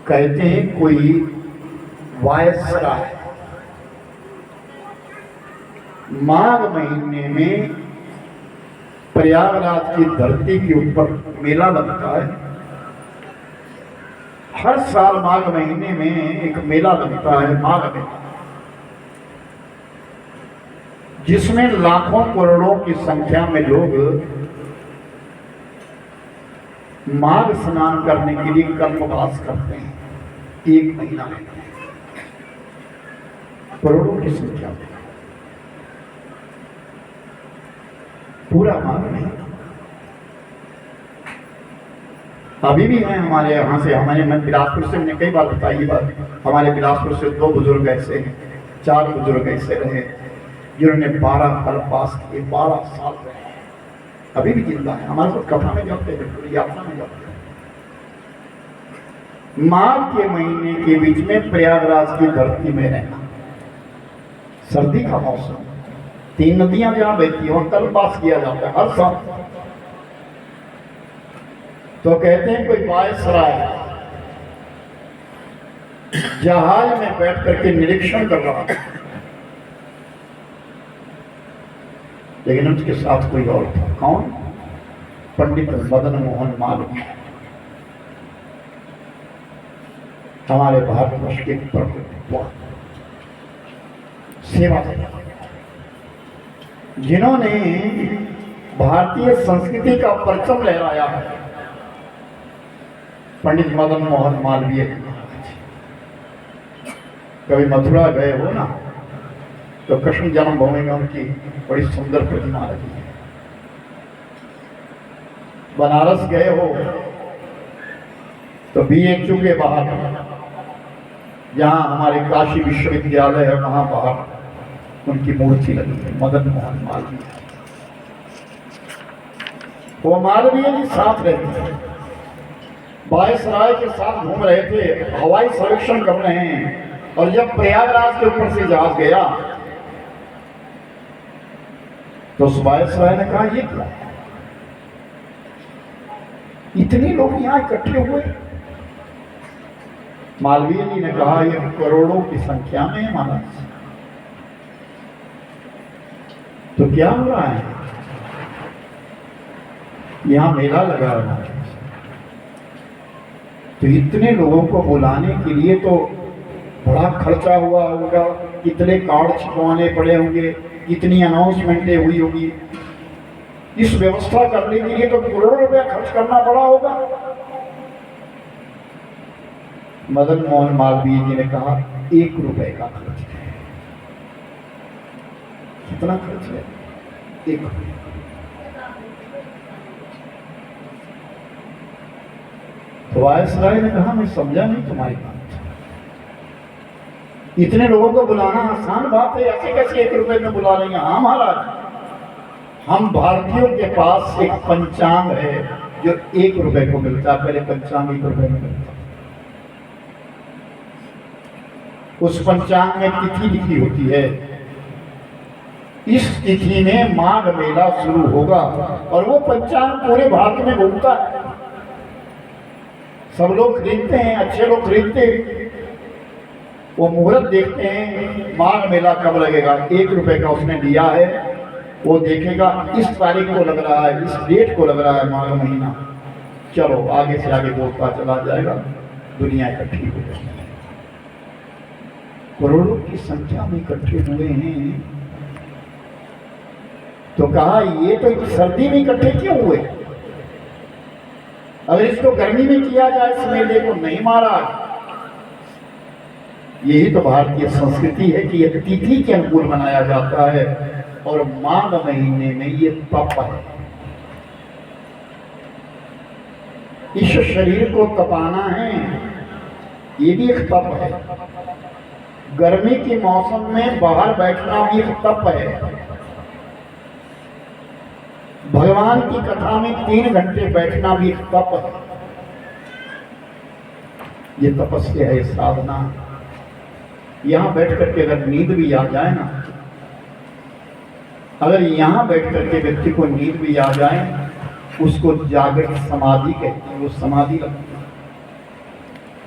कहते हैं कोई वायसराय माघ महीने में प्रयागराज की धरती के ऊपर मेला लगता है। हर साल माघ महीने में एक मेला लगता है, माघ मेला, जिसमें लाखों करोड़ों की संख्या में लोग माघ स्नान करने के लिए कल्पवास करते हैं। एक महीना में करोड़ों की संख्या में पूरा माघ महीना। अभी भी है हमारे यहाँ से, हमारे मैं बिलासपुर से, मैंने कई बार बताई बात, हमारे बिलासपुर से 2 बुजुर्ग ऐसे हैं, 4 बुजुर्ग ऐसे रहे जिन्होंने 12 साल पास किए, 12 साल रहे, अभी भी जिंदा है। हमारे साथ कथा में जाते हैं, यात्रा में जाते हैं। माघ के महीने के बीच में प्रयागराज की धरती में रहना, सर्दी का मौसम, 3 नदियां जहां बहती हैं कल्पवास किया जाता है हर साल। तो कहते हैं कोई वायसराय जहाज में बैठ करके निरीक्षण कर रहा था, लेकिन उसके साथ कोई और था। कौन? पंडित मदन मोहन मालवीय, हमारे भारतवर्ष के सेवा, जिन्होंने भारतीय संस्कृति का परचम लहराया है। पंडित मदन मोहन मालवीय कभी मथुरा गए हो ना, तो कृष्ण जन्मभूमि में उनकी बड़ी सुंदर प्रतिमा लगी है। बनारस गए हो तो BHU के बाहर, जहां हमारे काशी विश्वविद्यालय है, वहां बाहर उनकी मूर्ति लगी है, मदन मोहन मालवीय। वो मालवीय जी साथ रहते थे, वायसराय के साथ घूम रहे थे, हवाई सर्वेक्षण कर रहे हैं। और जब प्रयागराज के ऊपर से जहाज गया तो उस वायसराय ने कहा, ये क्या है, इतने लोग यहां इकट्ठे हुए? मालवीय जी ने कहा, ये करोड़ों की संख्या में है महाराज। तो क्या हो रहा है? यहां मेला लगा रहा है, तो इतने लोगों को बुलाने के लिए तो बड़ा खर्चा हुआ होगा, कितने कार्ड छपवाने पड़े होंगे, कितनी अनाउंसमेंटें हुई होगी। इस व्यवस्था करने के लिए तो करोड़ों रुपया खर्च करना पड़ा होगा। मदन मोहन मालवीय जी ने कहा, 1 रुपए का खर्च है। कितना खर्च है? 1 रुपया। तो वायसराय ने कहा, मैं समझा नहीं तुम्हारी बात। इतने लोगों को बुलाना आसान बात है, ऐसे कैसे 1 रुपए में बुला लेंगे? हाँ महाराज, हम भारतीयों के पास एक पंचांग है जो 1 रुपए को मिलता है। पहले पंचांग 1 रुपए में मिलता, उस पंचांग में तिथि लिखी होती है। इस तिथि में माघ मेला शुरू होगा और वो पंचांग पूरे भारत में घूमता है। सब लोग खरीदते हैं, अच्छे लोग खरीदते हैं, वो मुहूर्त देखते हैं, माघ मेला कब लगेगा। 1 रुपए का उसने लिया है, वो देखेगा इस तारीख को लग रहा है, इस डेट को लग रहा है माघ महीना, चलो आगे से आगे बोलता चला जाएगा, दुनिया इकट्ठी हो जाएगी। करोड़ों की संख्या में इकट्ठे हुए हैं। तो कहा, ये तो सर्दी में इकट्ठे क्यों हुए? अगर इसको गर्मी में किया जाए इस मेले को, नहीं महाराज, यही तो भारतीय संस्कृति है कि यह तिथि के अनुकूल मनाया जाता है। और माघ महीने में ये तप है, इस शरीर को तपाना है, ये भी एक तप है। गर्मी के मौसम में बाहर बैठना भी एक तप है। भगवान की कथा में 3 घंटे बैठना भी एक तप है। ये तपस्या है, साधना। यहां बैठ करके अगर नींद भी आ जाए ना, अगर यहां बैठ करके व्यक्ति को नींद भी आ जाए, उसको जागृत समाधि कहते हैं, वो समाधि लगती है।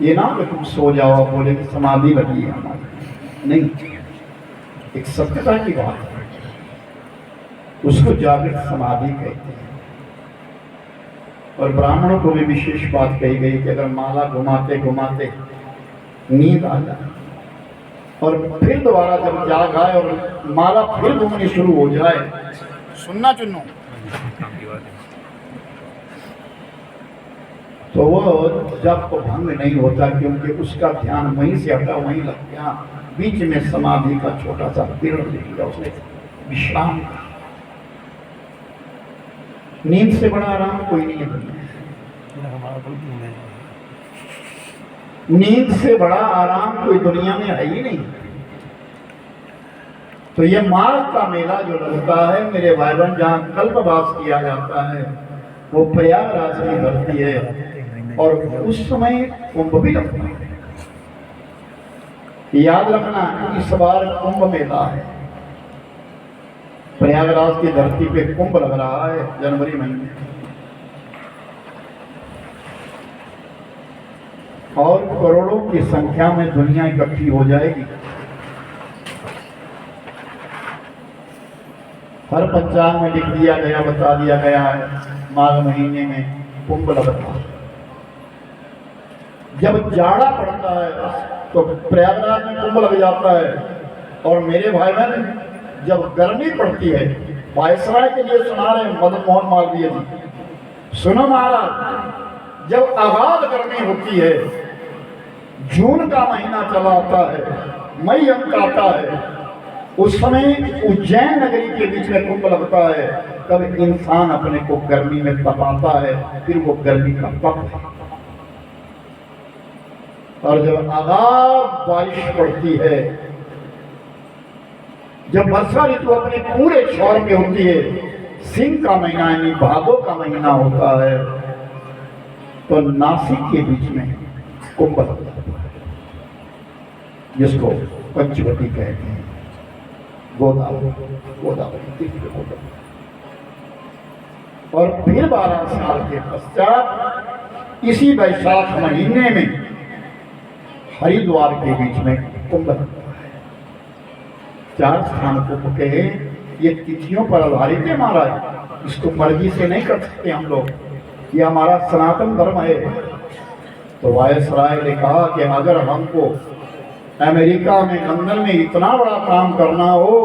ये ना कि तुम सो जाओ बोले कि समाधि लगी है हमारी, नहीं, एक सत्यता की बात है, उसको जागृत समाधि कहते हैं। और ब्राह्मणों को भी विशेष बात कही गई कि अगर माला घुमाते घुमाते नींद आ जाए और फिर दोबारा जब जाग आए और माला फिर घूमनी शुरू हो जाए, सुनना चुनो, तो वो जब को भंग नहीं होता, क्योंकि उसका ध्यान वहीं से हटा वहीं लग गया। बीच में समाधि का छोटा सा किरण दिख गया, उसने विश्राम। नींद से बड़ा आराम कोई नहीं है, नींद से बड़ा आराम कोई दुनिया में है ही नहीं। तो ये माघ का मेला जो लगता है मेरे भाई बहन, जहाँ कल्पवास किया जाता है, वो प्रयागराज की धरती है, और उस समय कुंभ भी लगता है। याद रखना इस बार कुंभ मेला है, प्रयागराज की धरती पे कुंभ लग रहा है जनवरी महीने, और करोड़ों की संख्या में दुनिया इकट्ठी हो जाएगी। हर पंचांग में लिख दिया गया, बता दिया गया है माघ महीने में कुंभ लगता है। जब जाड़ा पड़ता है तो प्रयागराज में कुंभ लग जाता है, और मेरे भाई बहन जब गर्मी पड़ती है, वायसराय के लिए सुना रहे मदन मोहन मालवीय जी, सुनो महाराज, जब अगाध गर्मी होती है, जून का महीना चला आता है, मई अंक आता है, उस समय उज्जैन नगरी के बीच में कुंभ लगता है, तब इंसान अपने को गर्मी में तपाता है, फिर वो गर्मी का तप है। और जब अगाध बारिश पड़ती है, जब वर्षा ऋतु अपने पूरे शौर में होती है, सिंह का महीना यानी भादो का महीना होता है, तो नासिक के बीच में कुंभ लगता है, जिसको पंचवटी कहते हैं, गोदावरी। और फिर 12 साल के पश्चात इसी वैशाख महीने में हरिद्वार के बीच में कुंभ लगता है। 4 स्थान कुंभ के, ये तिथियों पर आधारित है महाराज, इसको मर्जी से नहीं कर सकते हम लोग, ये हमारा सनातन धर्म है। तो वायसराय ने कहा कि अगर हमको अमेरिका में लंदन में इतना बड़ा काम करना हो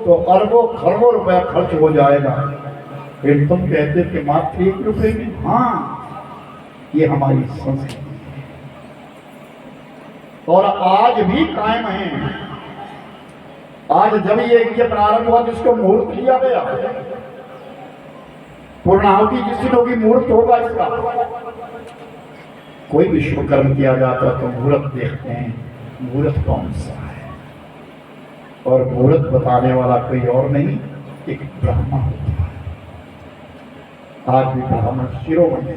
तो अरबों खरबों रुपया खर्च हो जाएगा, फिर तुम कहते थे मात्र 1 रुपए में। हाँ, ये हमारी संस्कृति और आज भी कायम है। आज जब ये यज्ञ प्रारंभ हुआ, जिसको मुहूर्त लिया गया, पूर्णाहुति जिस दिन होगी मुहूर्त होगा इसका। कोई भी शुभ कर्म किया जाता तो मुहूर्त देखते हैं, मुहूर्त कौन सा है, और मुहूर्त बताने वाला कोई और नहीं, एक ब्राह्मण होता है। आज भी ब्राह्मण शिरोमणि।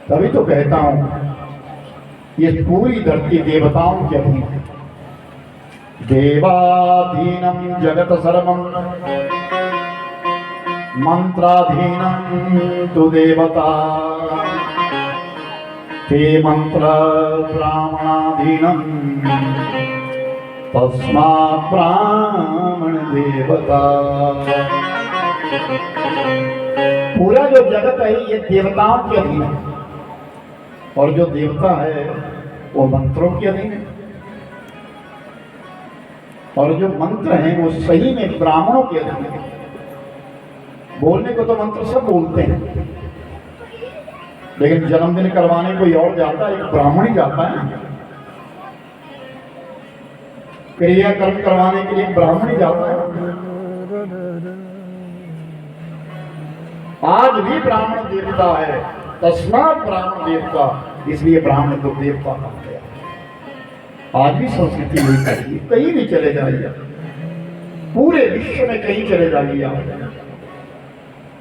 तभी तो कहता हूं ये पूरी धरती देवताओं के अधीन है। देवाधीनम जगत सर्वम मंत्राधीनम तु देवता, ते मंत्र ब्राह्मणाधीनम तस्मात् ब्राह्मण देवता। पूरा जो जगत है ये देवताओं के अधीन है, और जो देवता है वो मंत्रों के अधीन है, और जो मंत्र हैं वो सही में ब्राह्मणों के अधीन है। बोलने को तो मंत्र सब बोलते हैं, लेकिन जन्मदिन करवाने कोई और जाता है, एक ब्राह्मण ही जाता है। क्रियाकर्म करवाने के लिए ब्राह्मण ही जाता है। आज भी ब्राह्मण देवता है, तस्मात् ब्राह्मण देवता, इसलिए ब्राह्मण को देवता कहा गया। आज भी संस्कृति नहीं चाहिए, कहीं भी चले जाइए, पूरे विश्व में कहीं चले जाइए,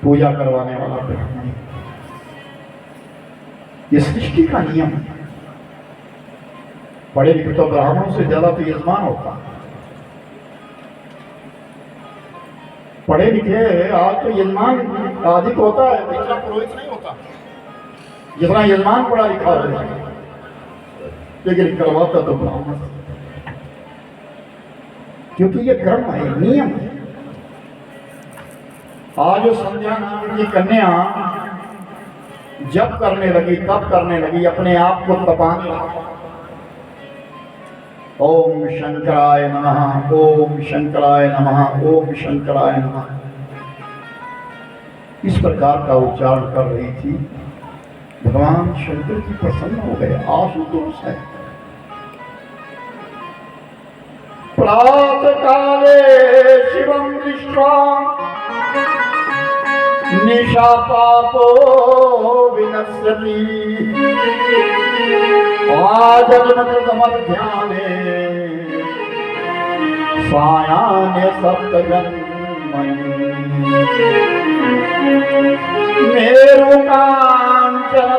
पूजा करवाने वाला ब्राह्मण। ये सृष्टि का नियम है। पढ़े लिखे तो ब्राह्मणों से ज्यादा तो यजमान होता है। पढ़े लिखे आज तो यजमान अधिक होता है, दूसरा पुरोहित नहीं होता। जितना यजमान पढ़ा लिखा है, लेकिन करवाता तो ब्राह्मण, क्योंकि ये कर्म है, नियम है। आज संध्या नाम की कन्या जब करने लगी, तब करने लगी, अपने आप को तपाने लगी। ओम शंकराय नमः, ओम शंकराय नमः, ओम शंकराय नमः, इस प्रकार का उच्चारण कर रही थी। भगवान शंकर जी प्रसन्न हो गए। आशुतोष है। प्रातः काले शिवं दृष्ट्वा निशा पापो विनश्यति, आजन्मकृतमध्याह्ने सायाह्ने सप्तजन्मनि, मेरुकाञ्चन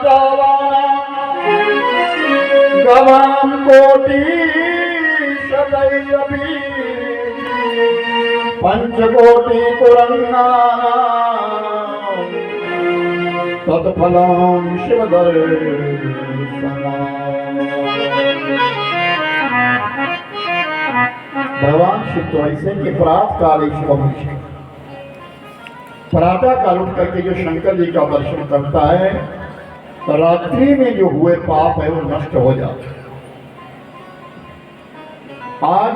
गवां कोटि शतैरपि, पंचकोटि तुरंगानां तत्फलं शिवदर्शनम्। भगवान शिव तो ऐसे कि प्रातः काले शिवमृषि, प्रातः काल उठ करके जो शंकर जी का दर्शन करता है, रात्रि में जो हुए पाप है वो नष्ट हो जाते हैं। आज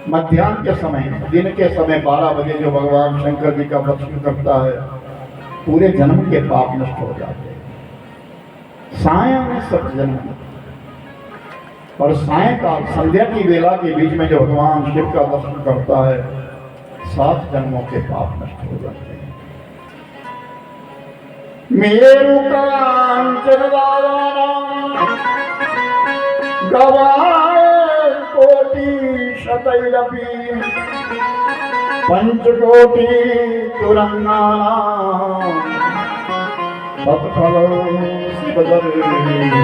मध्याह्न के समय, दिन के समय 12 बजे जो भगवान शंकर जी का दर्शन करता है, पूरे जन्म के पाप नष्ट हो जाते हैं। सायं में सब जन्म, और सायंकाल संध्या की वेला के बीच में जो भगवान शिव का दर्शन करता है, 7 जन्मों के पाप नष्ट हो जाते हैं। मेरुकांचन गवाय कोटि शतैरपि, पंचकोटि तुरंगानां तत्फलं शिवदर्शनम्।